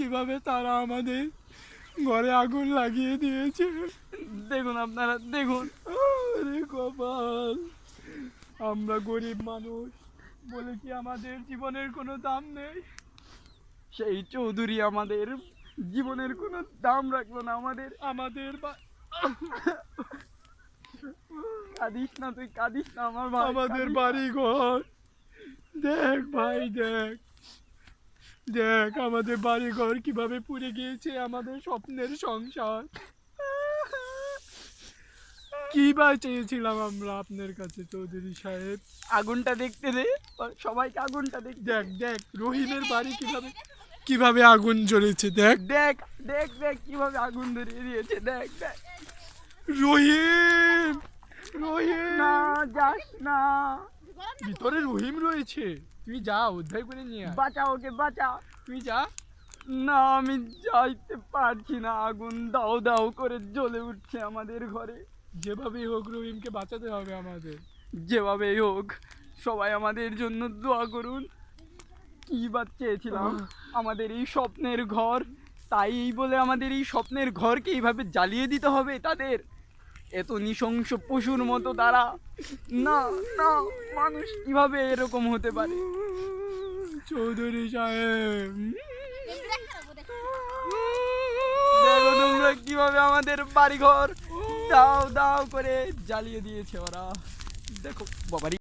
কিভাবে তারা আমাদের ঘরে আগুন লাগিয়ে দিয়েছে। দেখুন আপনারা, দেখুন। আরে কপাল, আমরা গরিব মানুষ বলে কি আমাদের জীবনের কোনো দাম নেই? সেই চৌধুরী আমাদের জীবনের কোনো দাম রাখলো না। আমাদের কাঁদিস না, তুই কাঁদিস না আমার ভাই, আমাদের কাঁদিস না। বাড়ি ঘর দেখ ভাই, দেখ দেখ আমাদের বাড়ি ঘর কিভাবে পুড়ে গিয়েছে, আমাদের স্বপ্নের সংসার। কি বা চেয়েছিলাম আমরা আপনার কাছে চৌধুরী সাহেব? আগুনটা দেখতে দে, সবাইকে আগুনটা দেখতে দেখ দেখ রহিমের বাড়ি কিভাবে কিভাবে আগুন জ্বলেছে, দেখ দেখ দেখ দেখ কিভাবে আগুন ধরিয়ে দিয়েছে, দেখ দেখ। রহিম, রহিম না, যাস না, ভিতরে রহিম রয়েছে, তুই যা উদ্ধার করে নিয়ে আয়। বাঁচা ওকে, বাঁচা। তুই যা। না, আমি যাইতে পারছি না, আগুন দাও দাও করে জ্বলে উঠছে আমাদের ঘরে। যেভাবেই হোক রহিমকে বাঁচাতে হবে আমাদের। যেভাবেই হোক সবাই আমাদের জন্য দোয়া করুন। কি বা চেয়েছিলাম, আমাদের এই স্বপ্নের ঘর, তাই বলে আমাদের এই স্বপ্নের ঘরকে এইভাবে জ্বালিয়ে দিতে হবে তাদের? এত নৃশংস পশুর মতো তারা। না না, মানুষ কিভাবে এরকম হতে পারে? চৌধুরী সাহেব, দেখো তোমরা কিভাবে আমাদের বাড়িঘর দাও দাও করে জ্বালিয়ে দিয়েছে ওরা। দেখো বাবারি।